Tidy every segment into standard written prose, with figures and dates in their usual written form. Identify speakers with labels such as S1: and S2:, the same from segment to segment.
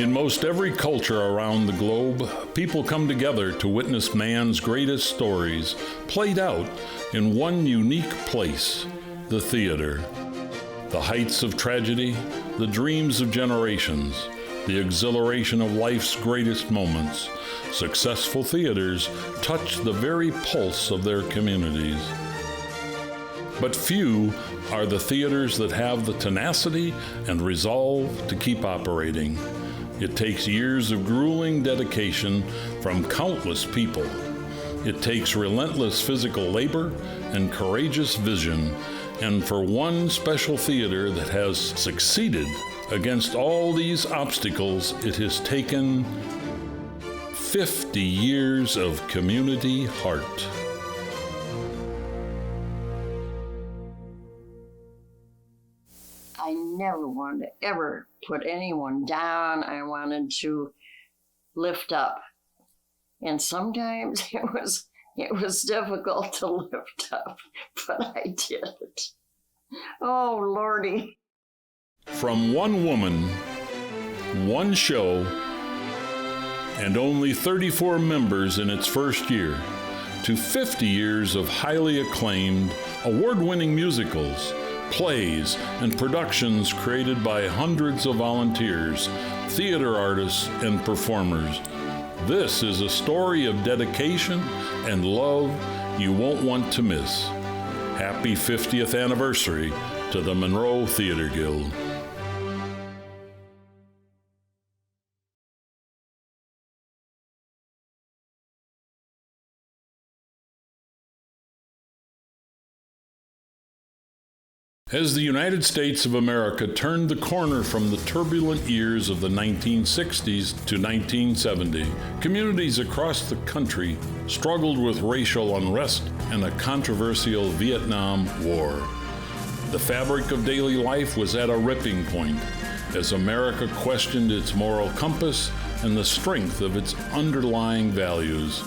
S1: In most every culture around the globe, people come together to witness man's greatest stories played out in one unique place, the theater. The heights of tragedy, the dreams of generations, the exhilaration of life's greatest moments. Successful theaters touch the very pulse of their communities. But few are the theaters that have the tenacity and resolve to keep operating. It takes years of grueling dedication from countless people. It takes relentless physical labor and courageous vision. And for one special theater that has succeeded against all these obstacles, it has taken 50 years of community heart.
S2: I never wanted to ever put anyone down. I wanted to lift up. And sometimes it was difficult to lift up, but I did it. Oh, Lordy.
S1: From one woman, one show, and only 34 members in its first year, to 50 years of highly acclaimed, award-winning musicals, plays, and productions created by hundreds of volunteers, theater artists, and performers. This is a story of dedication and love you won't want to miss. Happy 50th anniversary to the Monroe Theater Guild. As the United States of America turned the corner from the turbulent years of the 1960s to 1970, communities across the country struggled with racial unrest and a controversial Vietnam War. The fabric of daily life was at a ripping point as America questioned its moral compass and the strength of its underlying values.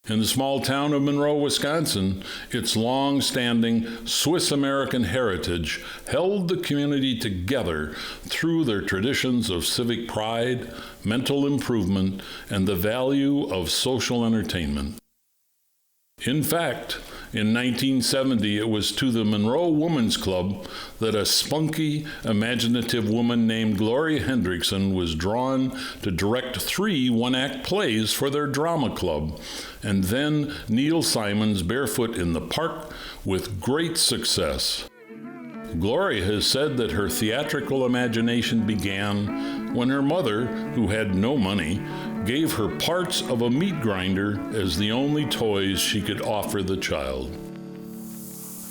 S1: In the small town of Monroe, Wisconsin, its long-standing Swiss-American heritage held the community together through their traditions of civic pride, mental improvement, and the value of social entertainment. In fact, in 1970, it was to the Monroe Women's Club that a spunky, imaginative woman named Gloria Hendrickson was drawn to direct 3 one-act plays for their drama club, and then Neil Simon's Barefoot in the Park with great success. Gloria has said that her theatrical imagination began when her mother, who had no money, gave her parts of a meat grinder as the only toys she could offer the child.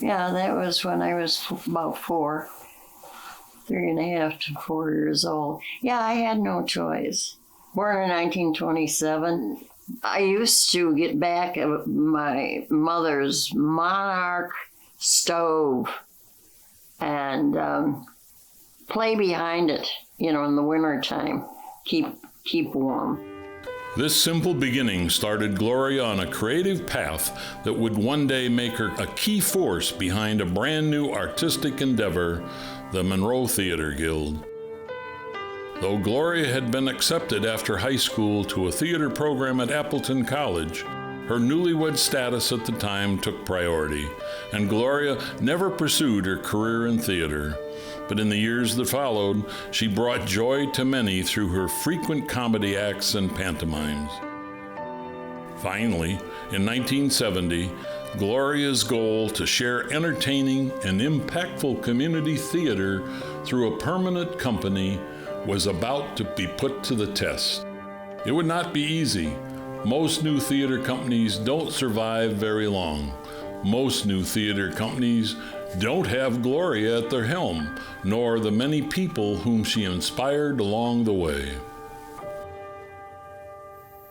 S2: Yeah, that was when I was about 3.5 to 4 years old. Yeah, I had no toys. Born in 1927, I used to get back at my mother's Monarch stove and play behind it, in the wintertime, keep warm.
S1: This simple beginning started Gloria on a creative path that would one day make her a key force behind a brand new artistic endeavor, the Monroe Theater Guild. Though Gloria had been accepted after high school to a theater program at Appleton College, her newlywed status at the time took priority, and Gloria never pursued her career in theater. But in the years that followed, she brought joy to many through her frequent comedy acts and pantomimes. Finally, in 1970, Gloria's goal to share entertaining and impactful community theater through a permanent company was about to be put to the test. It would not be easy. Most new theater companies don't survive very long. Most new theater companies don't have Gloria at their helm, nor the many people whom she inspired along the way.
S3: If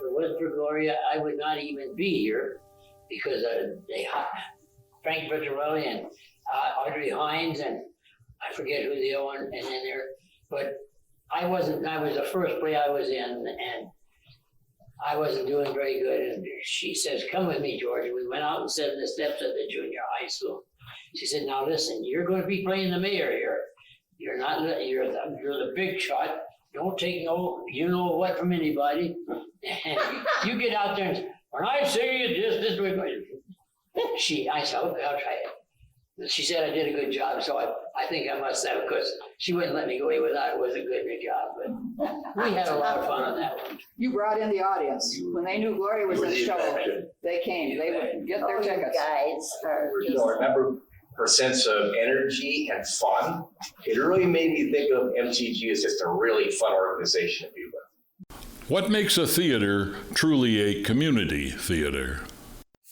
S3: it wasn't for Gloria, I would not even be here because Frank Bertarelli and Audrey Hines and I forget who the other one, and then there, but I was the first play I was in, and I wasn't doing very good. And she says, "Come with me, George." And we went out and sat in the steps at the junior high school. She said, "Now listen, you're going to be playing the mayor here. You're not, you're the big shot. Don't take no, you know what from anybody. And you get out there and, when I say it, this way. I said, okay, I'll try it. She said I did a good job, so I think I must have, because she wouldn't let me go away without it was a good job. But we had a lot of fun on that one.
S4: You brought in the audience. When they knew Gloria was in the show, they came. They would get their tickets.
S2: Guys are
S5: You know, remember her sense of energy and fun? It really made me think of MTG as just a really fun organization to be with.
S1: What makes a theater truly a community theater?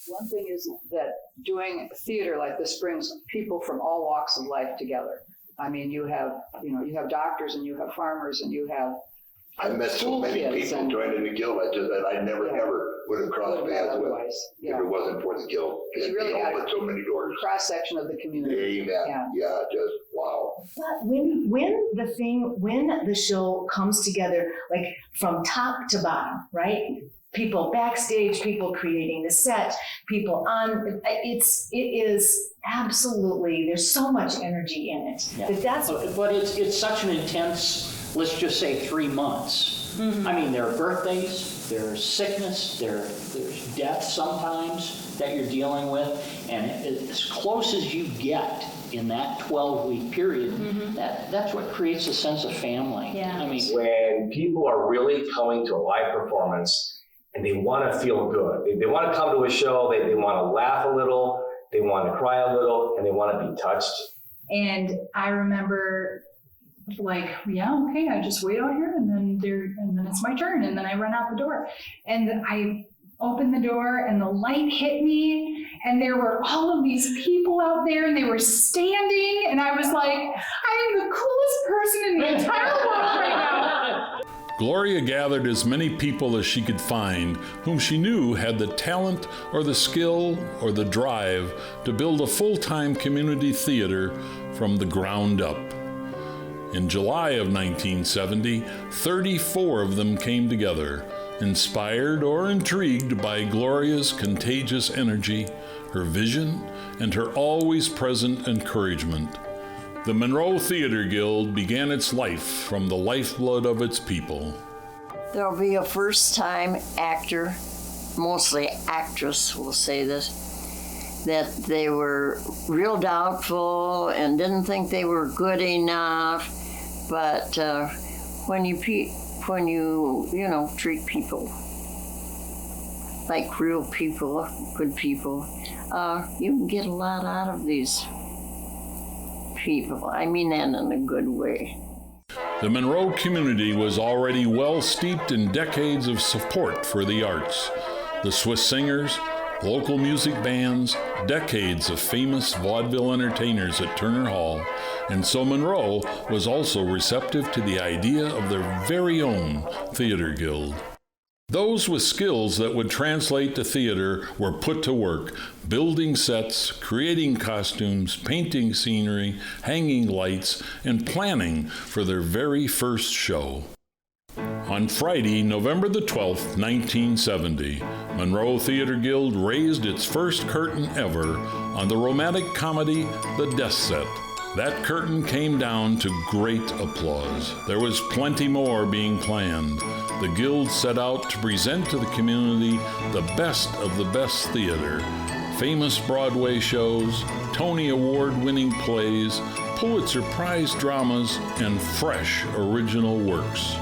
S4: One thing is that doing theater like this brings people from all walks of life together. I mean, you have doctors and you have farmers and you have
S6: I met so
S4: school
S6: many
S4: kids
S6: people
S4: and-
S6: joining the guild that I never
S4: Yeah.
S6: ever would have crossed
S4: Would have
S6: paths with
S4: otherwise, yeah.
S6: if it wasn't for the guild.
S4: You
S6: It
S4: really got
S6: opened so many doors.
S4: cross-section of the community.
S6: Amen. Yeah, just wow.
S7: But when the show comes together, like from top to bottom, right? People backstage, people creating the set, people on, it is absolutely, there's so much energy in it.
S8: Yeah. But it's such an intense, let's just say 3 months. I mean, there are birthdays, there's sickness, there's death sometimes that you're dealing with, and as close as you get in that 12-week period, that's what creates a sense of family.
S7: Yeah.
S8: I mean,
S5: When people are really coming to a live performance and they want to feel good, they want to come to a show, they want to laugh a little, they want to cry a little, and they want to be touched.
S9: And I remember, like, yeah, okay, I just wait out here, and then it's my turn, and then I run out the door, and I opened the door, and the light hit me, and there were all of these people out there, and they were standing, and I was like, I am the coolest person in the entire world right now.
S1: Gloria gathered as many people as she could find whom she knew had the talent or the skill or the drive to build a full-time community theater from the ground up. In July of 1970, 34 of them came together, inspired or intrigued by Gloria's contagious energy, her vision, and her always present encouragement. The Monroe Theater Guild began its life from the lifeblood of its people.
S2: There'll be a first-time actor, mostly actress will say this, that they were real doubtful and didn't think they were good enough. But when you treat people like real people, good people, you can get a lot out of these people. I mean that in a good way.
S1: The Monroe community was already well steeped in decades of support for the arts. The Swiss Singers, local music bands, decades of famous vaudeville entertainers at Turner Hall, and so Monroe was also receptive to the idea of their very own theater guild. Those with skills that would translate to theater were put to work, building sets, creating costumes, painting scenery, hanging lights, and planning for their very first show. On Friday, November the 12th, 1970, Monroe Theater Guild raised its first curtain ever on the romantic comedy The Death Set. That curtain came down to great applause. There was plenty more being planned. The Guild set out to present to the community the best of the best theater. Famous Broadway shows, Tony Award-winning plays, Pulitzer Prize dramas, and fresh original works.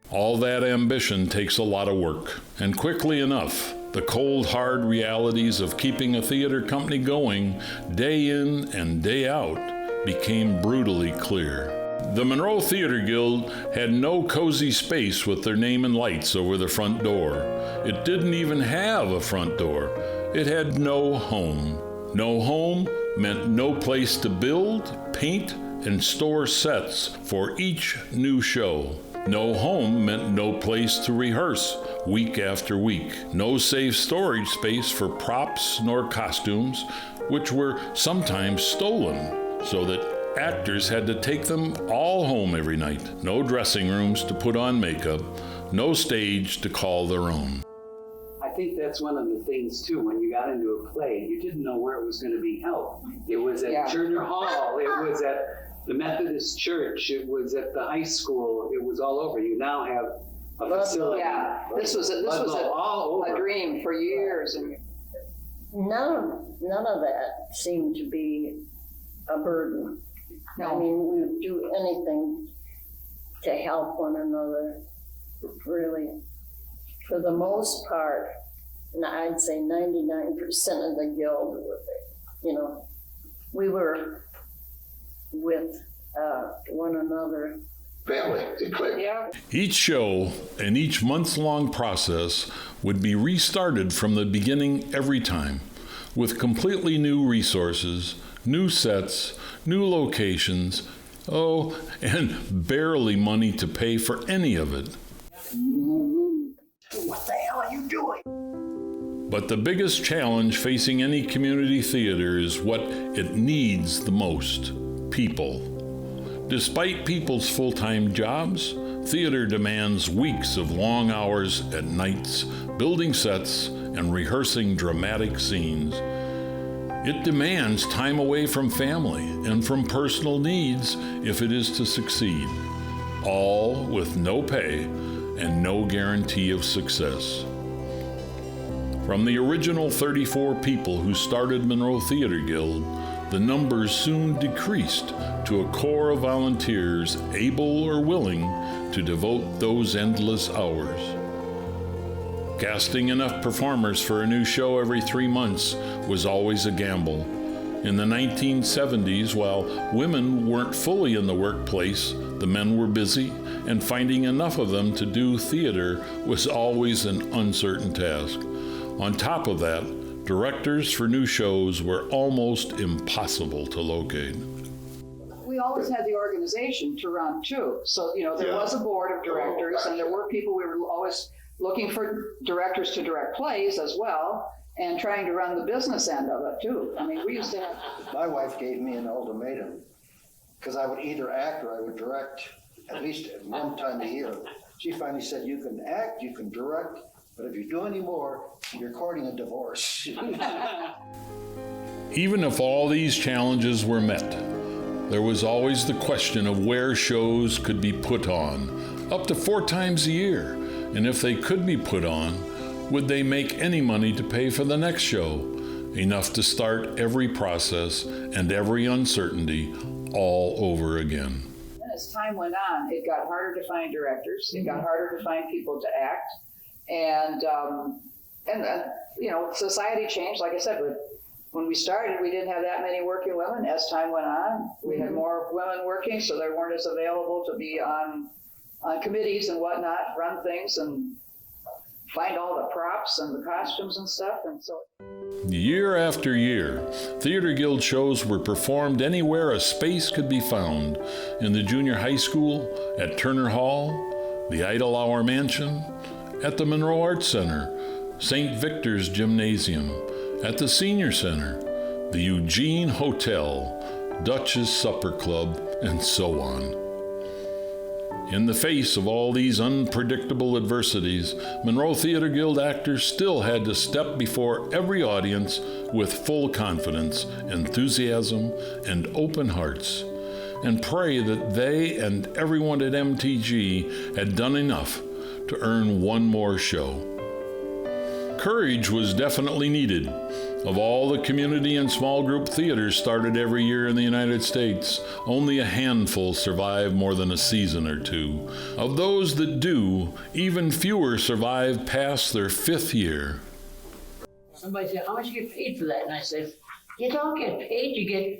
S1: All that ambition takes a lot of work, and quickly enough, the cold, hard realities of keeping a theater company going day in and day out became brutally clear. The Monroe Theater Guild had no cozy space with their name in lights over the front door. It didn't even have a front door. It had no home. No home meant no place to build, paint, and store sets for each new show. No home meant no place to rehearse week after week. No safe storage space for props nor costumes, which were sometimes stolen, so that actors had to take them all home every night. No dressing rooms to put on makeup, no stage to call their own.
S4: I
S10: think that's one of the things too, when you got into a play, you didn't know where it was going to be held. It was at Turner Hall, it was at the Methodist Church, it was at the high school, it was all over. You now have a facility.
S4: Yeah, this was
S10: all
S4: a
S10: over.
S4: dream for years. And
S2: None of that seemed to be a burden. I
S4: no,
S2: mean, we would do anything to help one another, really. For the most part, and I'd say 99% of the guild, we were with one another.
S6: Family, it clicked.
S4: yeah,
S1: Each show and each month-long process would be restarted from the beginning every time, with completely new resources, new sets, new locations, and barely money to pay for any of it.
S6: What the hell are you doing?
S1: But the biggest challenge facing any community theater is what it needs the most: people. Despite people's full-time jobs, theater demands weeks of long hours at nights, building sets and rehearsing dramatic scenes. It demands time away from family and from personal needs if it is to succeed, all with no pay and no guarantee of success. From the original 34 people who started Monroe Theater Guild, the numbers soon decreased to a core of volunteers able or willing to devote those endless hours. Casting enough performers for a new show every 3 months was always a gamble. In the 1970s, while women weren't fully in the workplace, the men were busy, and finding enough of them to do theater was always an uncertain task. On top of that, directors for new shows were almost impossible to locate.
S4: we always had the organization to run too. So, there was a board of directors and there were people, we were always looking for directors to direct plays as well and trying to run the business end of it too. I mean, we used to have.
S11: My wife gave me an ultimatum because I would either act or I would direct at least one time a year. She finally said, you can act, you can direct, but if you do any more, you're courting a divorce.
S1: Even if all these challenges were met, there was always the question of where shows could be put on, up to 4 times a year. And if they could be put on, would they make any money to pay for the next show? Enough to start every process and every uncertainty all over again.
S4: As time went on, it got harder to find directors. It got harder to find people to act. And society changed. Like I said, when we started, we didn't have that many working women. As time went on, we had more women working, so they weren't as available to be on committees and whatnot, run things and find all the props and the costumes and stuff. And so
S1: Year after year, Theater Guild shows were performed anywhere a space could be found, in the junior high school, at Turner Hall, the Idle Hour Mansion, at the Monroe Arts Center, St. Victor's Gymnasium, at the Senior Center, the Eugene Hotel, Dutch's Supper Club, and so on. In the face of all these unpredictable adversities, Monroe Theater Guild actors still had to step before every audience with full confidence, enthusiasm, and open hearts, and pray that they and everyone at MTG had done enough to earn one more show. Courage was definitely needed. Of all the community and small group theaters started every year in the United States, only a handful survive more than a season or two. Of those that do, even fewer survive past their 5th year.
S3: Somebody said, how much you get paid for that? And I said, you don't get paid, you get,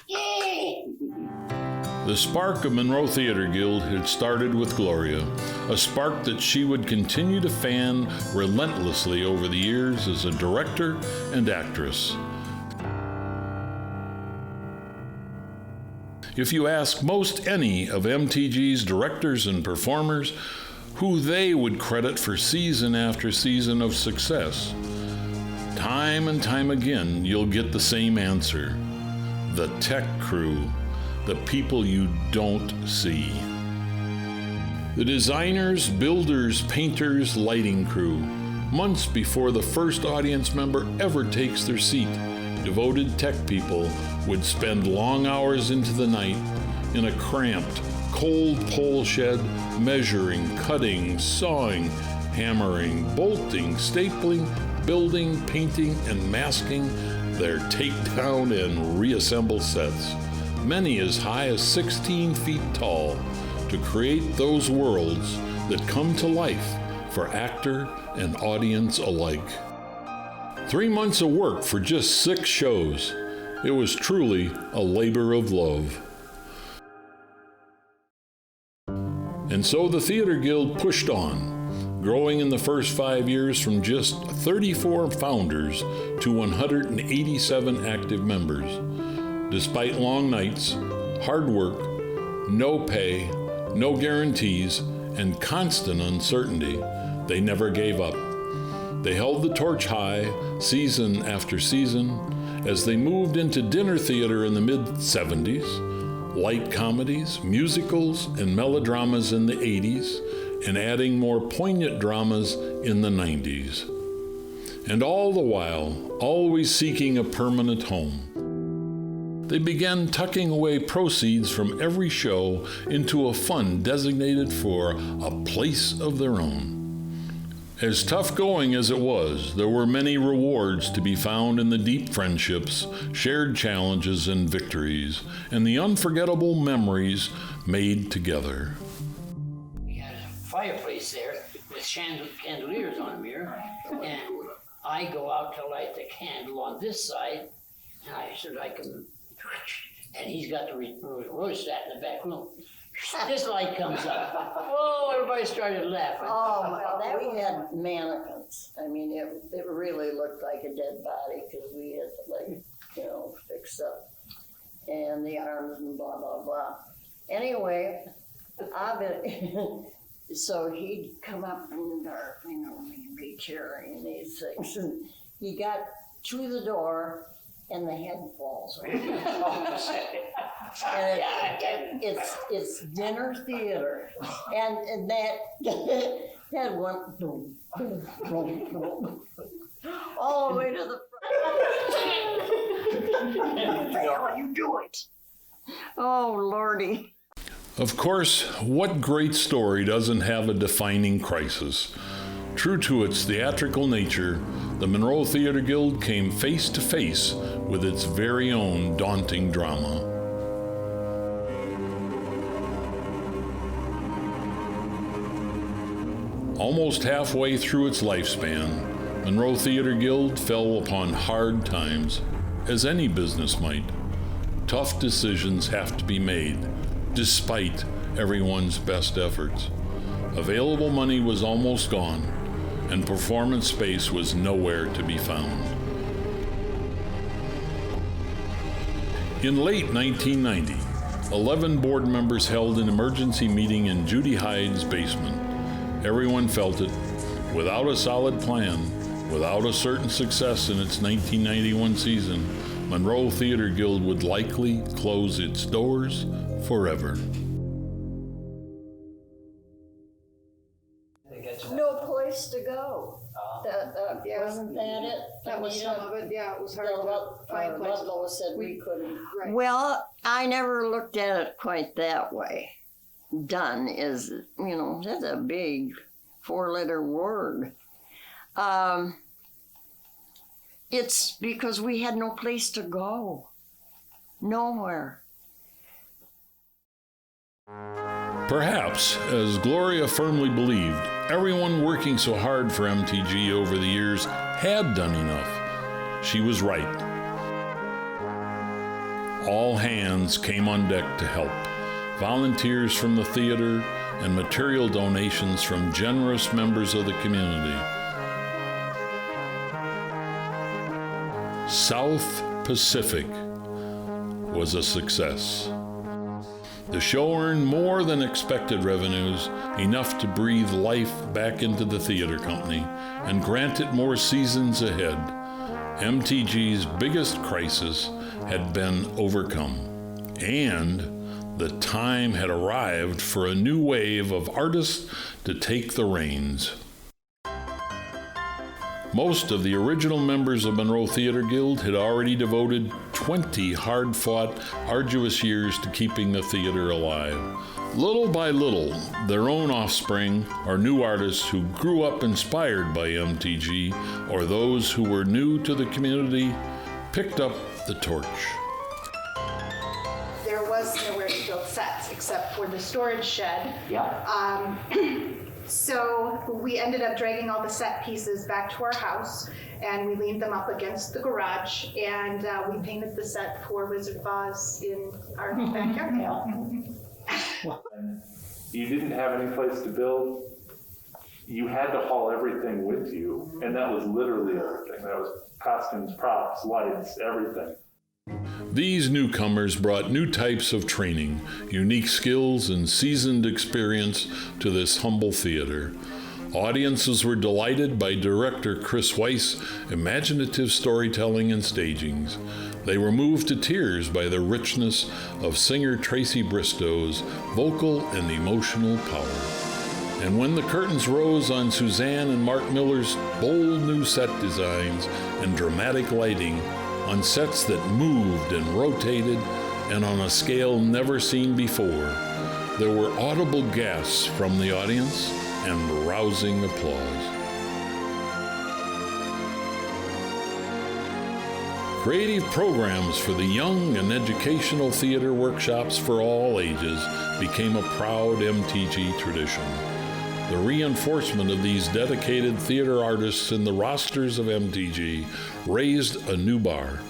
S3: yay!
S1: The spark of Monroe Theater Guild had started with Gloria, a spark that she would continue to fan relentlessly over the years as a director and actress. If you ask most any of MTG's directors and performers who they would credit for season after season of success, time and time again you'll get the same answer: the tech crew. The people you don't see. The designers, builders, painters, lighting crew, months before the first audience member ever takes their seat. Devoted tech people would spend long hours into the night in a cramped, cold pole shed, measuring, cutting, sawing, hammering, bolting, stapling, building, painting, and masking their takedown and reassemble sets, many as high as 16 feet tall, to create those worlds that come to life for actor and audience alike. 3 months of work for just 6 shows. It was truly a labor of love. And so the Theater Guild pushed on, growing in the first 5 years from just 34 founders to 187 active members. Despite long nights, hard work, no pay, no guarantees, and constant uncertainty, they never gave up. They held the torch high season after season as they moved into dinner theater in the mid-70s, light comedies, musicals, and melodramas in the 80s, and adding more poignant dramas in the 90s. And all the while, always seeking a permanent home. They began tucking away proceeds from every show into a fund designated for a place of their own. As tough going as it was, there were many rewards to be found in the deep friendships, shared challenges and victories, and the unforgettable memories made together.
S3: We had a fireplace there with chandeliers on them here, and I go out to light the candle on this side, and I said I can, and he's got the rosette in the back room. This light comes up. Oh, everybody started laughing.
S2: Oh, well, we had mannequins. I mean, it really looked like a dead body because we had to, fix up. And the arms and blah, blah, blah. Anyway, so he'd come up in the dark, he'd be carrying these things. And he got to the door, and the head falls right and it's dinner theater, and that head went boom, boom, boom, boom, all the way to the front. What the hell are you doing? Oh, Lordy.
S1: Of course, what great story doesn't have a defining crisis? True to its theatrical nature, the Monroe Theater Guild came face to face with its very own daunting drama. Almost halfway through its lifespan, Monroe Theater Guild fell upon hard times, as any business might. Tough decisions have to be made, despite everyone's best efforts. Available money was almost gone, and performance space was nowhere to be found. In late 1990, 11 board members held an emergency meeting in Judy Hyde's basement. Everyone felt it. Without a solid plan, without a certain success in its 1991 season, Monroe Theater Guild would likely close its doors forever.
S2: No place to go. Wasn't that it?
S4: That was some of it, yeah, it was hard to find places.
S2: Ludlow said we couldn't.
S4: Right.
S2: Well, I never looked at it quite that way. Done is, that's a big 4-letter word. It's because we had no place to go. Nowhere.
S1: Perhaps, as Gloria firmly believed, everyone working so hard for MTG over the years had done enough. She was right. All hands came on deck to help. Volunteers from the theater and material donations from generous members of the community. South Pacific was a success. The show earned more than expected revenues, enough to breathe life back into the theater company and grant it more seasons ahead. MTG's biggest crisis had been overcome, and the time had arrived for a new wave of artists to take the reins. Most of the original members of Monroe Theater Guild had already devoted 20 hard-fought, arduous years to keeping the theater alive. Little by little, their own offspring, or new artists who grew up inspired by MTG, or those who were new to the community, picked up the torch.
S12: There was nowhere to build sets except for the storage shed.
S8: Yeah.
S12: So we ended up dragging all the set pieces back to our house, and we leaned them up against the garage, and we painted the set for Wizard of Oz in our backyard.
S13: You didn't have any place to build. You had to haul everything with you, and that was literally everything. That was costumes, props, lights, everything.
S1: These newcomers brought new types of training, unique skills, and seasoned experience to this humble theater. Audiences were delighted by director Chris Weiss' imaginative storytelling and stagings. They were moved to tears by the richness of singer Tracy Bristow's vocal and emotional power. And when the curtains rose on Suzanne and Mark Miller's bold new set designs and dramatic lighting, on sets that moved and rotated and on a scale never seen before, there were audible gasps from the audience and rousing applause. Creative programs for the young and educational theater workshops for all ages became a proud MTG tradition. The reinforcement of these dedicated theater artists in the rosters of MTG raised a new bar,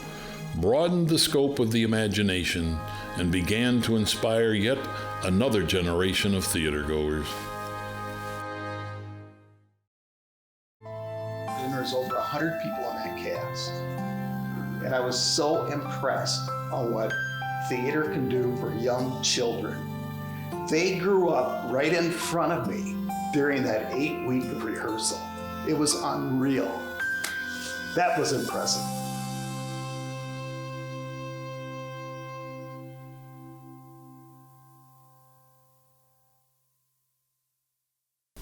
S1: broadened the scope of the imagination, and began to inspire yet another generation of theatergoers.
S14: And there's over 100 people in that cast. And I was so impressed on what theater can do for young children. They grew up right in front of me during that 8-week of rehearsal. It was unreal. That was impressive.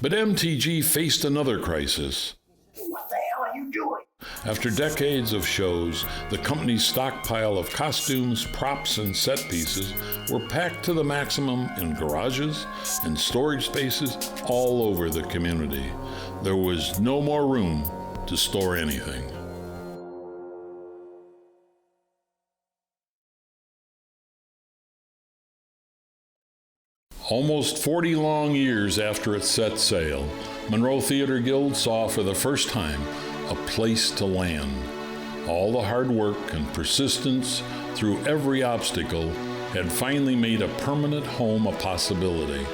S1: But MTG faced another crisis.
S6: What the hell are you doing?
S1: After decades of shows, the company's stockpile of costumes, props, and set pieces were packed to the maximum in garages and storage spaces all over the community. There was no more room to store anything. Almost 40 long years after its set sail, Monroe Theater Guild saw for the first time a place to land. All the hard work and persistence through every obstacle had finally made a permanent home a possibility.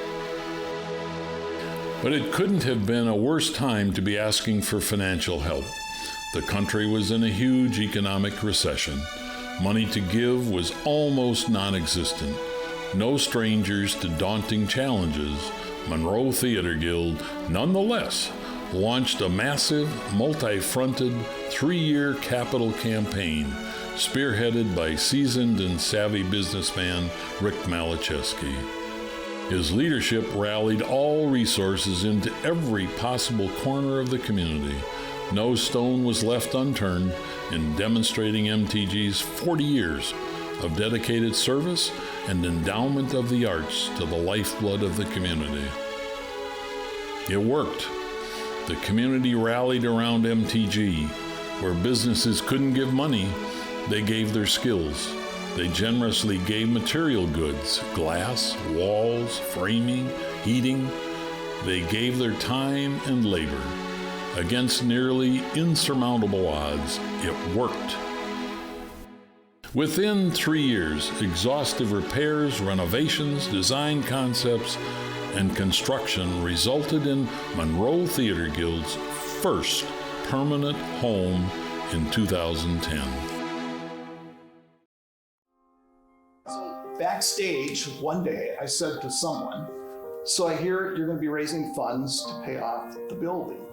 S1: But it couldn't have been a worse time to be asking for financial help. The country was in a huge economic recession. Money to give was almost non-existent. No strangers to daunting challenges, Monroe Theater Guild nonetheless launched a massive, multi-fronted, 3-year capital campaign spearheaded by seasoned and savvy businessman Rick Malachewski. His leadership rallied all resources into every possible corner of the community. No stone was left unturned in demonstrating MTG's 40 years of dedicated service and endowment of the arts to the lifeblood of the community. It worked. The community rallied around MTG. Where businesses couldn't give money, they gave their skills. They generously gave material goods, glass, walls, framing, heating. They gave their time and labor. Against nearly insurmountable odds, it worked. Within 3 years, exhaustive repairs, renovations, design concepts, and construction resulted in Monroe Theater Guild's first permanent home in 2010.
S14: So backstage, one day, I said to someone, "So I hear you're going to be raising funds to pay off the building."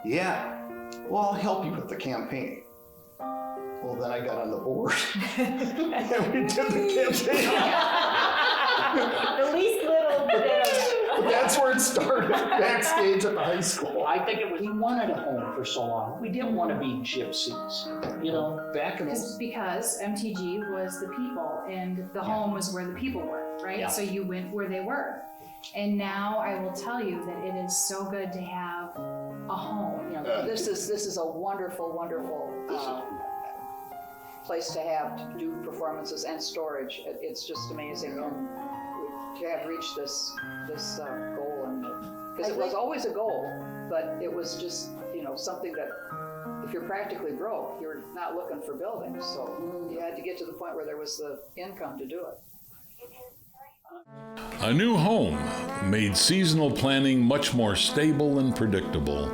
S14: "Yeah, well, I'll help you with the campaign." Well, then I got on the board and we did the campaign.
S7: The least little bit of
S14: That's where it started backstage at the high school.
S8: I think it was, we wanted a home for so long. We didn't want to be gypsies, you know, back in the...
S9: Because MTG was the people and the home was where the people were, right?
S8: Yeah.
S9: So you went where they were. And now I will tell you that it is so good to have a home.
S4: This is a wonderful, wonderful place to have to do performances and storage. It's just amazing, and to have reached this goal, and because it was always a goal, but it was just something that if you're practically broke, you're not looking for buildings, so you had to get to the point where there was the income to do it.
S1: A new home made seasonal planning much more stable and predictable.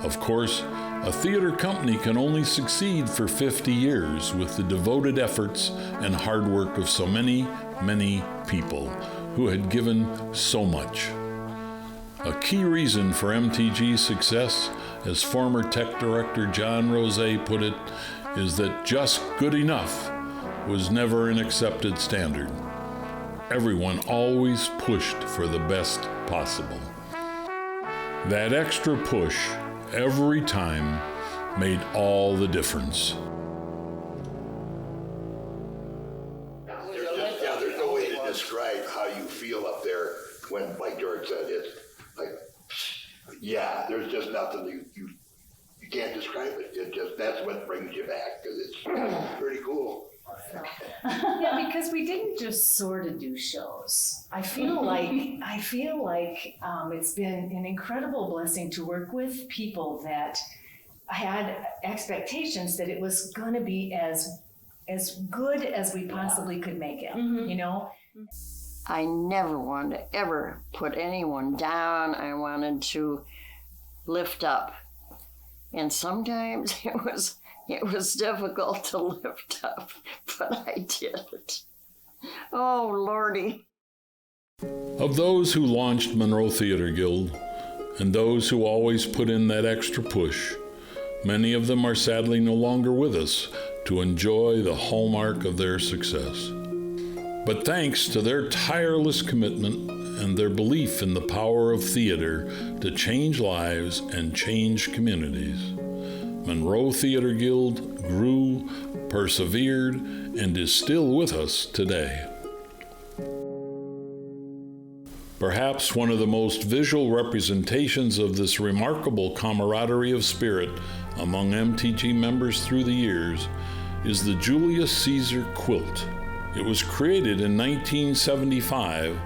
S1: Of course, a theater company can only succeed for 50 years with the devoted efforts and hard work of so many, many people who had given so much. A key reason for MTG's success, as former tech director John Rose put it, is that just good enough was never an accepted standard. Everyone always pushed for the best possible. That extra push every time made all the difference.
S6: There's no way to describe how you feel up there when, like George said, it's like, yeah, there's just nothing you can't describe it. It just, that's what brings you back, because it's pretty cool.
S7: Yeah, because we didn't just sort of do shows. I feel like it's been an incredible blessing to work with people that had expectations that it was going to be as good as we possibly could make it. You know.
S2: I never wanted to ever put anyone down. I wanted to lift up, and sometimes it was difficult to lift up, but I did it. Oh, Lordy.
S1: Of those who launched Monroe Theater Guild, and those who always put in that extra push, many of them are sadly no longer with us to enjoy the hallmark of their success. But thanks to their tireless commitment and their belief in the power of theater to change lives and change communities, Monroe Theater Guild grew, persevered, and is still with us today. Perhaps one of the most visual representations of this remarkable camaraderie of spirit among MTG members through the years is the Julius Caesar quilt. It was created in 1975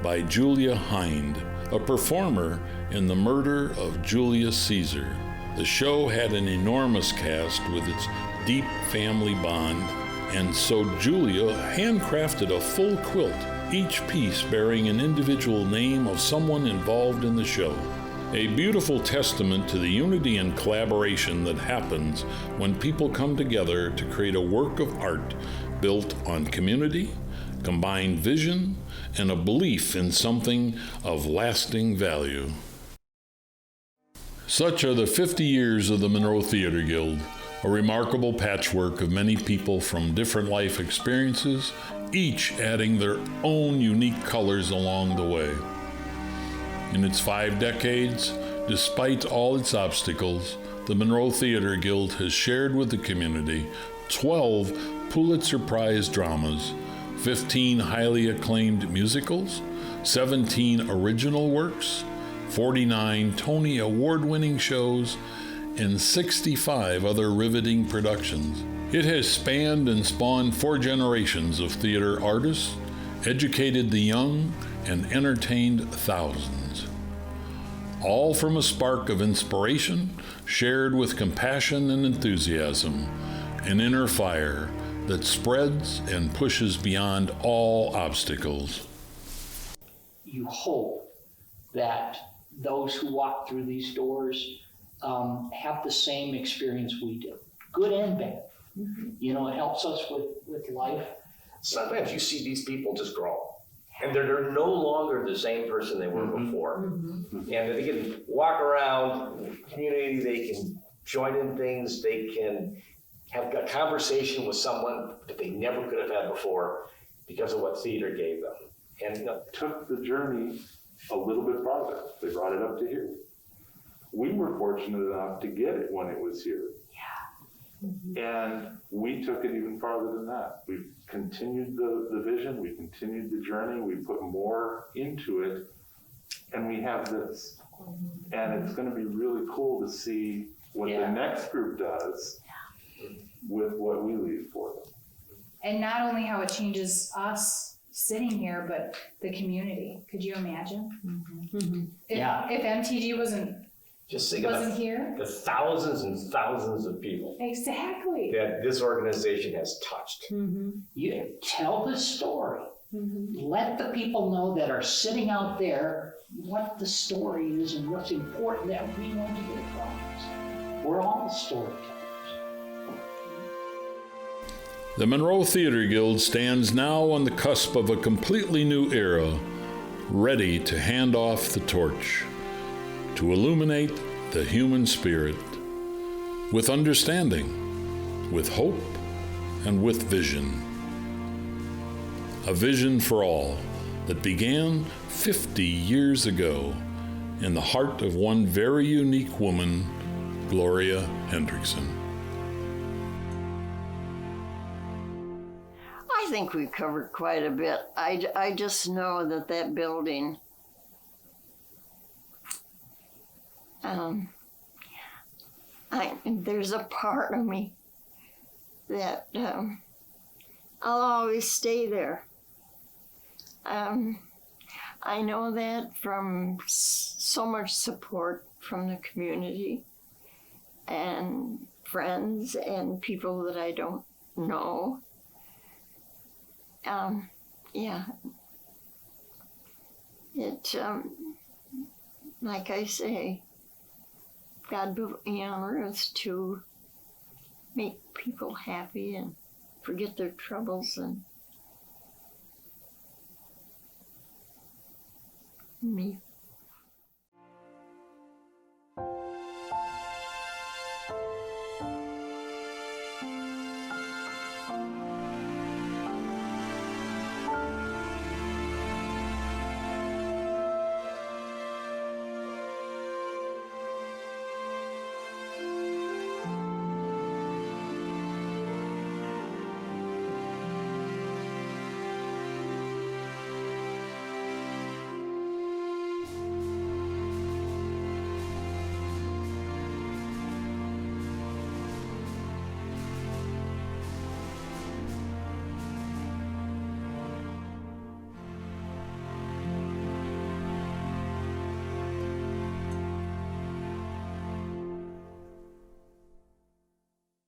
S1: by Julia Hind, a performer in The Murder of Julius Caesar. The show had an enormous cast with its deep family bond, and so Julia handcrafted a full quilt, each piece bearing an individual name of someone involved in the show. A beautiful testament to the unity and collaboration that happens when people come together to create a work of art built on community, combined vision, and a belief in something of lasting value. Such are the 50 years of the Monroe Theater Guild, a remarkable patchwork of many people from different life experiences, each adding their own unique colors along the way. In its 5 decades, despite all its obstacles, the Monroe Theater Guild has shared with the community 12 Pulitzer Prize dramas, 15 highly acclaimed musicals, 17 original works, 49 Tony Award-winning shows, and 65 other riveting productions. It has spanned and spawned 4 generations of theater artists, educated the young, and entertained thousands. All from a spark of inspiration shared with compassion and enthusiasm, an inner fire that spreads and pushes beyond all obstacles.
S8: You hope that those who walk through these doors have the same experience we do, good and bad. You know, it helps us with life.
S5: Sometimes you see these people just grow, and they're no longer the same person they were before. And they can walk around the community, they can join in things, they can have a conversation with someone that they never could have had before because of what theater gave them. And
S13: took the journey a little bit farther. They brought it up to here. We were fortunate enough to get it when it was here. And we took it even farther than that. We continued the vision, we continued the journey, we put more into it, and we have this. And it's gonna be really cool to see what the next group does with what we leave for them.
S9: And not only how it changes us sitting here, but the community. Could you imagine? If MTG wasn't
S5: Just think
S9: wasn't
S5: about
S9: here?
S5: the thousands and thousands of people
S9: Exactly.
S5: that this organization has touched.
S8: You tell the story. Let the people know that are sitting out there what the story is and what's important that we want to get across. We're all storytellers.
S1: The Monroe Theater Guild stands now on the cusp of a completely new era, ready to hand off the torch, to illuminate the human spirit with understanding, with hope, and with vision. A vision for all that began 50 years ago in the heart of one very unique woman, Gloria Hendrickson.
S2: I think we've covered quite a bit. I just know that building, there's a part of me that I'll always stay there. I know that from so much support from the community and friends and people that I don't know. Like I say, God put me on earth to make people happy and forget their troubles and me